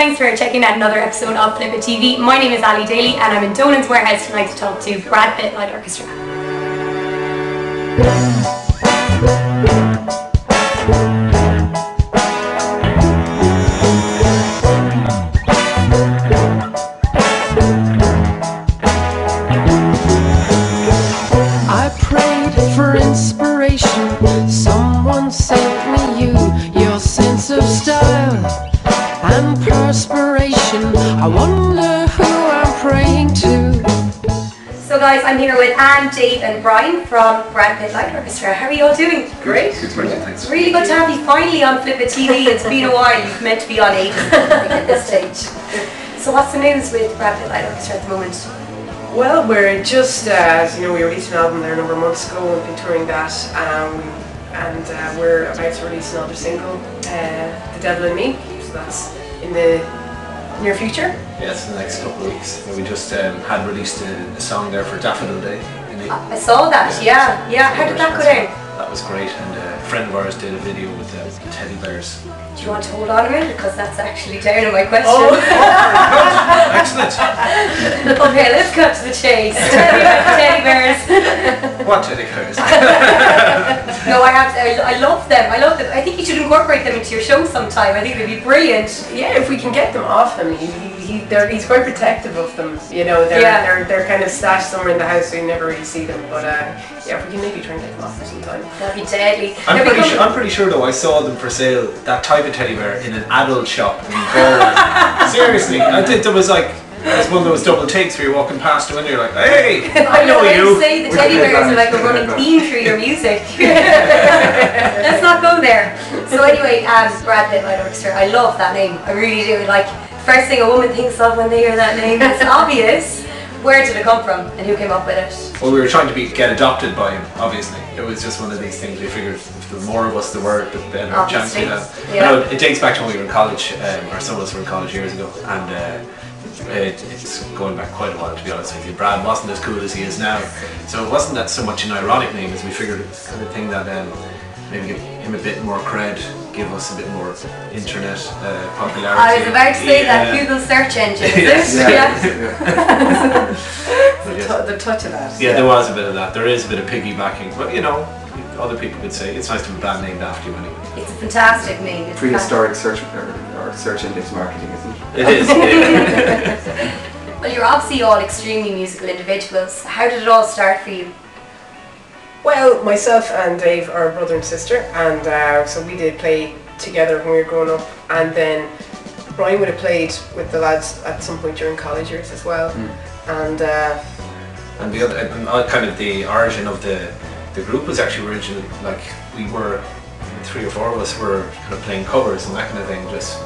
thanks for checking out another episode of Flip It TV. My name is Daly and I'm in Donan's warehouse tonight to talk to Pitt Light Orchestra. I prayed for inspiration. Someone sent me you, your sense of style and perspiration. I wonder who I'm praying to. So guys, I'm here with Anne, Dave and Brian from Pitt Light Orchestra. How are you all doing? Great. Good, thanks. Really good to have you finally on Flip It TV. It's been a while. You've meant to be on ages at this stage. So what's the news with Pitt Light Orchestra at the moment? Well, we're just, as you know, we released an album there a number of months ago. We've been touring that, and we're about to release another single, The Devil in Me. So that's in the near future. Yes, in the next couple of weeks. We just had released a song there for Daffodil Day. I saw that, yeah. How did that go down? That was great, and a friend of ours did a video with teddy bears. Do you want to hold on a minute? Because that's actually down in my question. Oh, excellent. Okay, let's cut to the chase. Tell me about the teddy bears. What teddy bears? No, I love them. I think you should incorporate them into your show sometime. I think it'd be brilliant. Yeah, if we can get them off him, he's quite protective of them. You know, they're kind of stashed somewhere in the house, so you never really see them. But yeah, if we can maybe try and get them off for some time. That'd be deadly. I'm pretty sure though I saw them for sale, that type of teddy bear, in an adult shop in Galway. Seriously, I think there was like. It's one of those double takes where you're walking past the window, you're like, hey, I know you. Say the teddy bears are like a running theme through your music. Let's not go there. So anyway, Pitt Light Orchestra, I love that name. I really do. Like, first thing a woman thinks of when they hear that name, it's obvious. Where did it come from and who came up with it? Well, we were trying to get adopted by him, obviously. It was just one of these things we figured if the more of us there were, the better chance we had. Yeah. No, it dates back to when we were in college, or some of us were in college years ago, and it's going back quite a while, to be honest with you. Brad wasn't as cool as he is now, so it wasn't that so much an ironic name as we figured it was the kind of thing that maybe give him a bit more cred, give us a bit more internet popularity. I was about to say that Google search engine, is it? The touch of that. Yeah, there was a bit of that. There is a bit of piggybacking, but you know, other people could say it's nice to have a band named after you anyway. It's a fantastic name. It's prehistoric search index marketing, isn't it? It is. Well, you're obviously all extremely musical individuals. How did it all start for you? Well, myself and Dave are brother and sister, and so we did play together when we were growing up, and then Brian would have played with the lads at some point during college years as well. And the other, kind of the origin of the group was actually originally, like, we were 3 or 4 of us were kind of playing covers and that kind of thing, just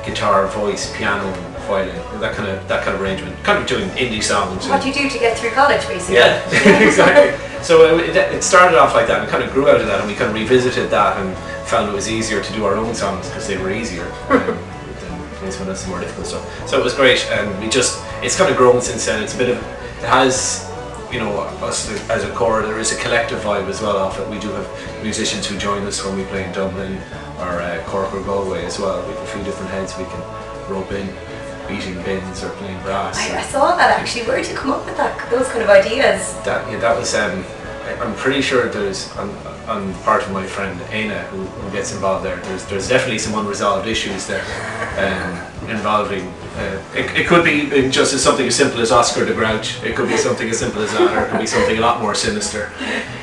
guitar, voice, piano, and violin, that kind of arrangement, kind of doing indie songs. What do you do to get through college, basically? Yeah, exactly. So it started off like that and kind of grew out of that, and we kind of revisited that and found it was easier to do our own songs because they were easier than some of the more difficult stuff. So it was great, and it's kind of grown since then. It's a bit of, it has, you know, us as a core, there is a collective vibe as well off it. We do have musicians who join us when we play in Dublin or Cork or Galway as well. We have a few different heads we can rope in, beating bins or playing brass. I saw that actually. Where did you come up with those kind of ideas? That was, I'm pretty sure there's, on part of my friend Aina who gets involved there, there's definitely some unresolved issues there involving, it could be just as something as simple as Oscar the Grouch, it could be something as simple as that, or it could be something a lot more sinister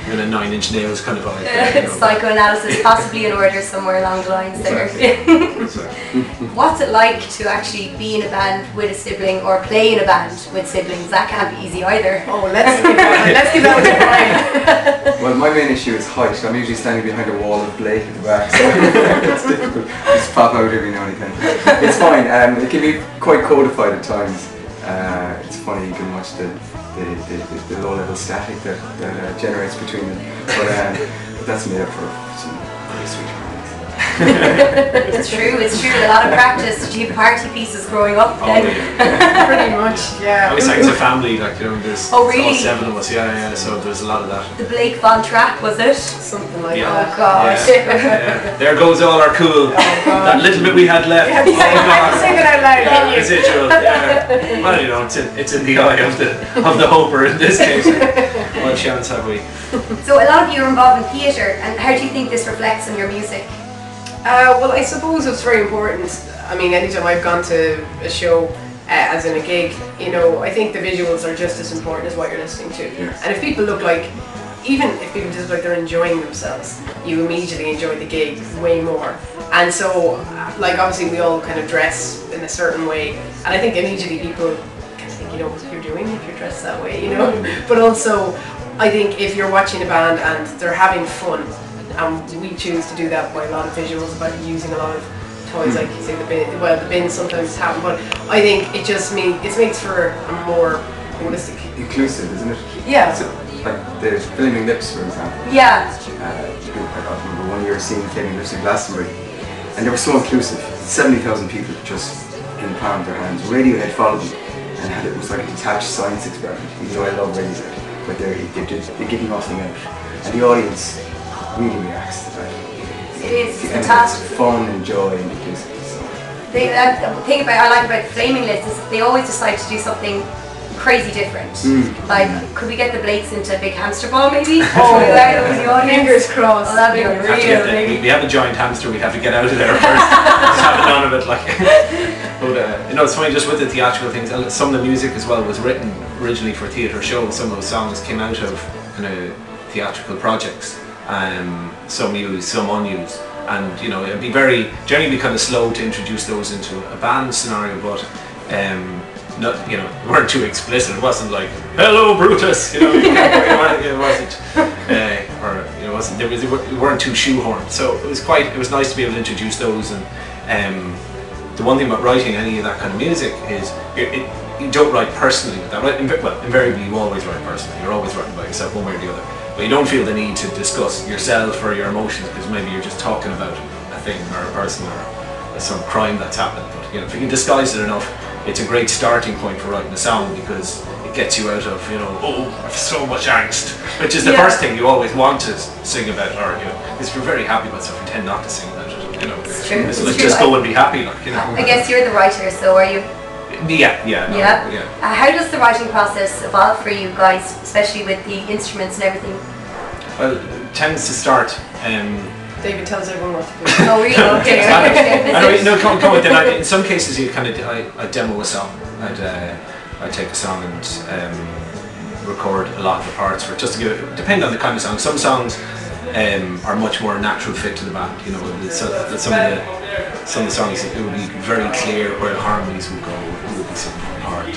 than a 9 Inch Nails kind of vibe. You know. Psychoanalysis possibly in order somewhere along the lines there. Exactly. What's it like to actually be in a band with a sibling or play in a band with siblings? That can't be easy either. Oh, let's give that one to Brian. Well, my main issue is height. I'm usually standing behind a wall of Blake at the back, so it's difficult. Just pop out every now and again. It's fine. It can be quite codified at times. It's funny, you can watch the low-level static that generates between them. But that's made up for some very sweet It's true. A lot of practice. Did you have party pieces growing up then? Yeah. Pretty much, yeah. We sang as a family, like, you know, there's Oh, really? all 7 of us, yeah, so there's a lot of that. The Blake Von Track, was it? Something like Yeah. that. Oh gosh. Yeah. There goes all our cool, that little bit we had left. Yeah, Oh, I can sing it out loud, yeah, can you? residual, yeah. Well, you know, it's in the eye of the hoper in this case. What chance have we? So a lot of you are involved in theatre, and how do you think this reflects on your music? Well, I suppose it's very important. I mean, anytime I've gone to a show, as in a gig, you know, I think the visuals are just as important as what you're listening to. Yeah. And if people look like, even if people just look like they're enjoying themselves, you immediately enjoy the gig way more. And so, like, obviously we all kind of dress in a certain way, and I think immediately people kind of think, you know, what you're doing if you're dressed that way, you know. But also, I think if you're watching a band and they're having fun, and we choose to do that by a lot of visuals, by using a lot of toys, like you say, the bin. Well, the bins sometimes happen, but I think it just makes for a more holistic, Inclusive, isn't it? yeah. So, like the Flaming Lips, for example. Yeah. I remember one year seeing Flaming Lips in Glastonbury, and they were so inclusive. 70,000 people just in the palm of their hands. Radiohead followed them, and it was like a detached science experiment. Even though I love Radiohead, but they give nothing out, and the audience really reacts to that. It is. It's And fantastic. it's fun and joy and inclusive. So. The thing I like about Flaming Lips is they always decide to do something crazy different. Like, could we get the Blakes into a big hamster ball maybe? Oh, Without the audience? Fingers crossed. Oh, that'd be Have to get unreal. we have a giant hamster, we'd have to get out of there first. Just have none of it, like. But you know, it's funny just with the theatrical things. Some of the music as well was written originally for theatre shows. Some of those songs came out of kind of theatrical projects. Some used, some unused, and you know, it'd be generally be kind of slow to introduce those into a band scenario, but not, you know, it weren't too explicit. It wasn't like "Hello, Brutus," you know. It wasn't, or you know, it weren't too shoehorned. So it was nice to be able to introduce those. And the one thing about writing any of that kind of music is you don't write personally with that. Right? Well, invariably you always write personally. You're always writing by yourself, one way or the other. But you don't feel the need to discuss yourself or your emotions because maybe you're just talking about a thing or a person or some crime that's happened. But you know, if you can disguise it enough, it's a great starting point for writing a song because it gets you out of, you know, oh, I have so much angst, which is the first thing you always want to sing about, or you know, because if you're very happy about stuff, you tend not to sing about it. You know, It's true. It's It's like true. just go and be happy, like, you know. I guess you're the writer, so are you? Yeah. How does the writing process evolve for you guys, especially with the instruments and everything? Well, it tends to start. David tells everyone what to do. Oh, really? Okay. I know, come with that. In some cases, you kind of I demo a song. I'd take a song and record a lot of the parts for it, just to give it. Depending on the kind of song. Some songs are much more a natural fit to the band. You know, some of the songs it would be very clear where the harmonies would go, who would be singing what part,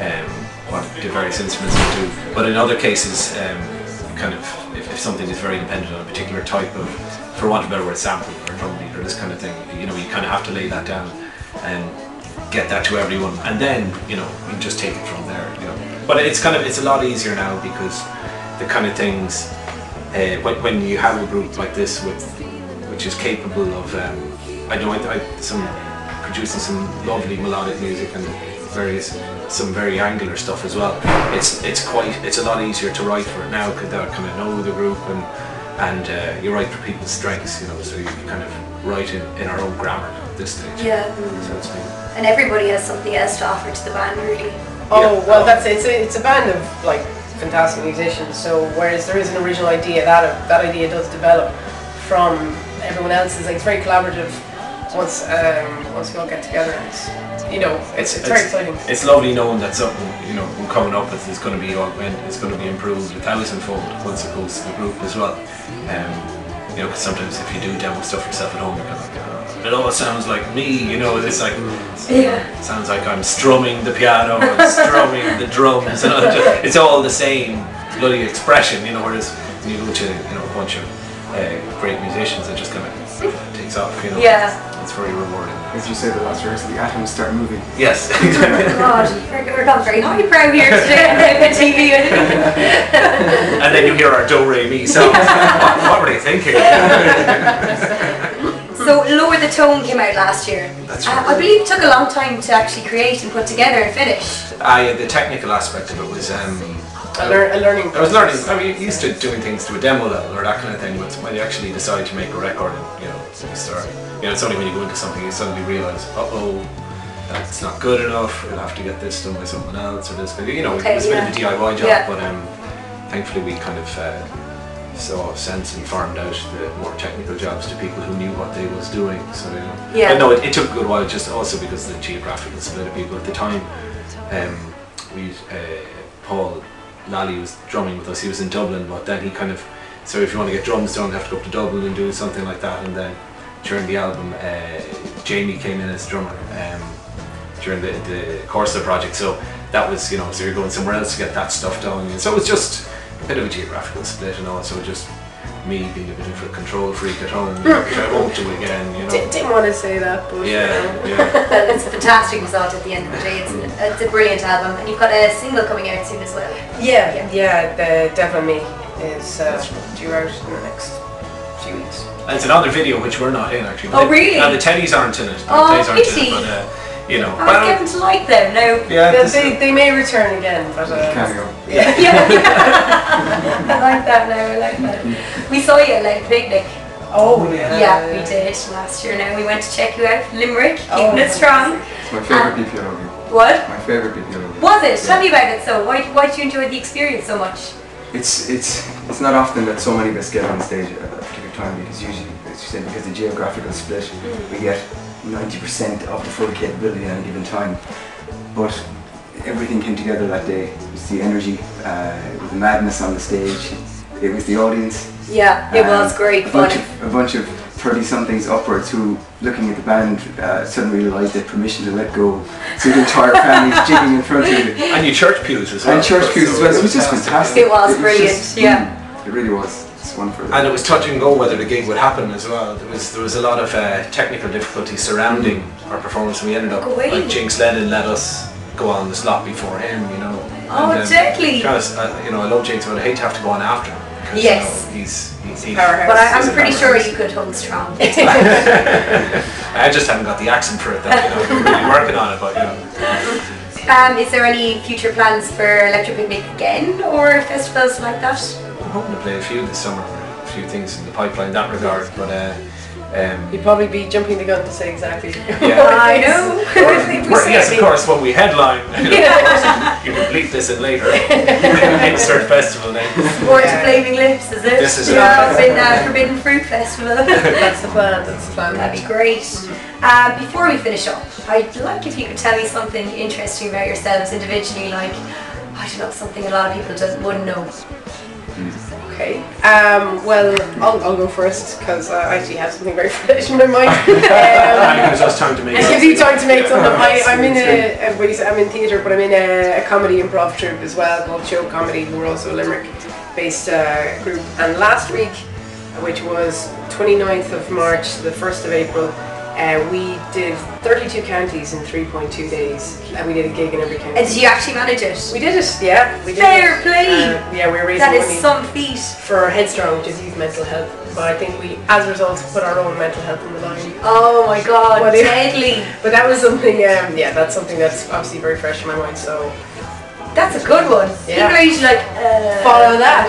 and what the various instruments would do. But in other cases, kind of if something is very dependent on a particular type of, for want of a better word, sample or drum beat or this kind of thing, you know, you kind of have to lay that down and get that to everyone, and then you know you just take it from there. You know, but it's a lot easier now because the kind of things when you have a group like this which is capable of producing some lovely melodic music and some very angular stuff as well. It's a lot easier to write for it now because they kind of know the group and you write for people's strengths, you know, so you kind of write in our own grammar at this stage. Yeah. So it's been, And everybody has something else to offer to the band, really. Oh, well, that's it. It's a band of like fantastic musicians. So whereas there is an original idea, that idea does develop from everyone else's. Like, it's very collaborative once we all get together. It's very exciting. It's lovely knowing that something, you know, coming up with is going to be augmented, it's going to be improved 1,000-fold once it goes to the group as well. You know, because sometimes if you do demo stuff yourself at home, you're kind of like, it all sounds like me, you know, it's like, sounds like I'm strumming the piano and strumming the drums, and it's all the same bloody expression, you know, whereas when you go to, you know, a bunch of great musicians, it just kind of takes off, you know. Yeah. It's very rewarding. As you said the last rehearsal, the atoms start moving. Yes. God, we're gone very highbrow here today on the TV. And then you hear our do re mi songs. What were they thinking? So Lower the Tone came out last year. That's right. I believe it took a long time to actually create and put together and finish. Yeah, the technical aspect of it was a learning process. I was learning. I mean, used to doing things to a demo level or that kind of thing, but when you actually decide to make a record and you start, it's only when you go into something you suddenly realise, that's not good enough. We'll have to get this done by someone else or this. It was a bit of a DIY job, but thankfully we kind of saw sense and farmed out the more technical jobs to people who knew what they was doing. So but no, it took a good while, just also because of the geographical split of people at the time. Paul Daly was drumming with us. He was in Dublin, but then he kind of, so if you want to get drums done, you have to go up to Dublin and do something like that. And then during the album, Jamie came in as drummer during the Orchestra project. So that was, so you're going somewhere else to get that stuff done. And so it was just a bit of a geographical split, and also just me being a bit of a control freak at home, which I won't do again. Didn't want to say that, but Well, it's a fantastic result at the end of the day. It's a brilliant album, and you've got a single coming out soon as well. The Devil and Me is due out in the next few weeks. And it's another video which we're not in actually. Oh really? And the Teddies aren't in it. Pity. I was getting to like them now. They may return again, but cameo. I like that now. I like that. We saw you at Lake Picnic. Oh yeah. Yeah, we did last year. Now we went to check you out, Limerick, keeping it strong. It's my favourite BPLO. What? My favourite BPLO. Was it? Tell me about it. So why did you enjoy the experience so much? It's not often that so many of us get on stage at a particular time, because usually, as you said, because the geographical split, we get 90% of the full capability at any given time. But everything came together that day. It was the energy, it was the madness on the stage, it was the audience. Yeah, it was great fun. A bunch of 30-somethings upwards who, looking at the band, suddenly realised they had permission to let go. So the entire family's jigging in front of it. And your church pews as well. And church pews as well. It was just fantastic. It was brilliant, It really was. It's wonderful. And it was touch and go whether the gig would happen as well. There was a lot of technical difficulties surrounding our performance, and we ended up like Jinx Lennon let us go on the slot before him, exactly. I love Jinx, but I hate to have to go on after him. Yes. He's powerhouse. But I'm pretty sure you could hold strong. I just haven't got the accent for it. I'm really working on it, but Is there any future plans for Electric Picnic again, or festivals like that? I'm hoping to play a few this summer. A few things in the pipeline in that regard, but you'd probably be jumping the gun to say exactly. Yeah. I know. Yes, of course, when we headline, you can bleep this in later. Insert festival name. More to Flaming Lips, is it? This is Forbidden Fruit Festival. That's the plan. That'd be great. Before we finish up, I'd like if you could tell me something interesting about yourselves individually, like, I don't know, something a lot of people wouldn't know. Okay. Well, I'll go first because I actually have something very fresh in my mind. It gives us time to make. It gives you time to make something. I'm in I'm in theatre, but I'm in a comedy improv troupe as well called Show Comedy, who are also a Limerick-based group. And last week, which was 29th of March to the 1st of April, we did 32 counties in 3.2 days, and we did a gig in every county. And did you actually manage it? We did it, yeah. We did Fair play! We were raising that is money some feat. for Headstrong, which is youth mental health. But I think we, as a result, put our own mental health in the line. Oh my god, deadly! But that was something, that's something that's obviously very fresh in my mind, so... That's a good one. Yeah. People are usually like, follow that.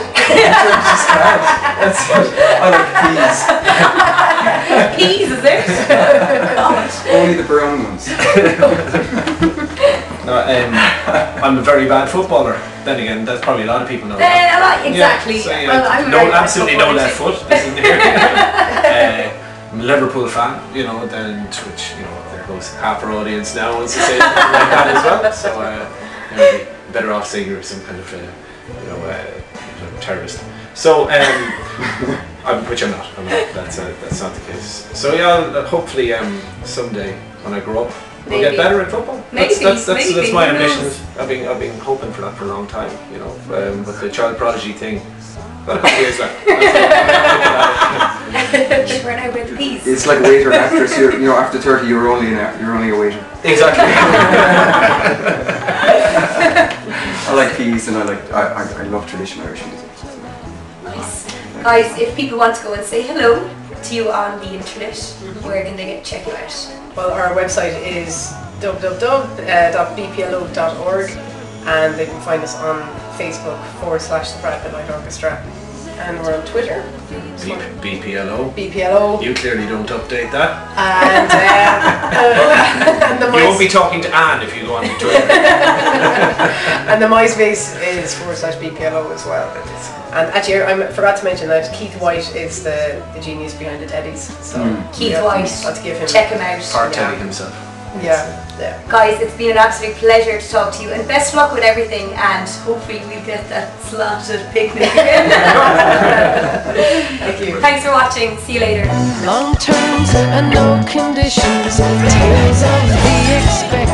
I like peas. Peas, is it? Only the brown ones. No, I'm a very bad footballer. Then again, that's probably a lot of people know. Exactly. Yeah, so, well, I'm a absolutely no left foot. Isn't here. I'm a Liverpool fan, then which there goes half our audience now wants to say something like that as well. So better off saying you're some kind of terrorist. So which I'm not. That's not the case. So hopefully someday when I grow up, I'll get better at football. That's my ambition. I've been hoping for that for a long time. With the child prodigy thing. Got a couple years left. Run out with peas. It's like a waiter and actress. After 30, you're only a waiter. Exactly. I like peas, and I love traditional Irish music. Nice. Guys, if people want to go and say hello to you on the internet, where can they check you out? Well, our website is www.bplo.org, and they can find us on Facebook /the Brad Pitt Light Orchestra, and we're on Twitter. BPLO. BPLO. You clearly don't update that. And, and the You won't be talking to Anne if you go on Twitter. and the MySpace is /BPLO as well. And actually, I forgot to mention that Keith White is the genius behind the Teddies. So Keith White, let's give him. check him out. Part Teddy himself. Yeah. Guys, it's been an absolute pleasure to talk to you, and best of luck with everything, and hopefully we'll get that slotted picnic again. Thank you. Thanks for watching. See you later. Long terms and no conditions, tales of the expected.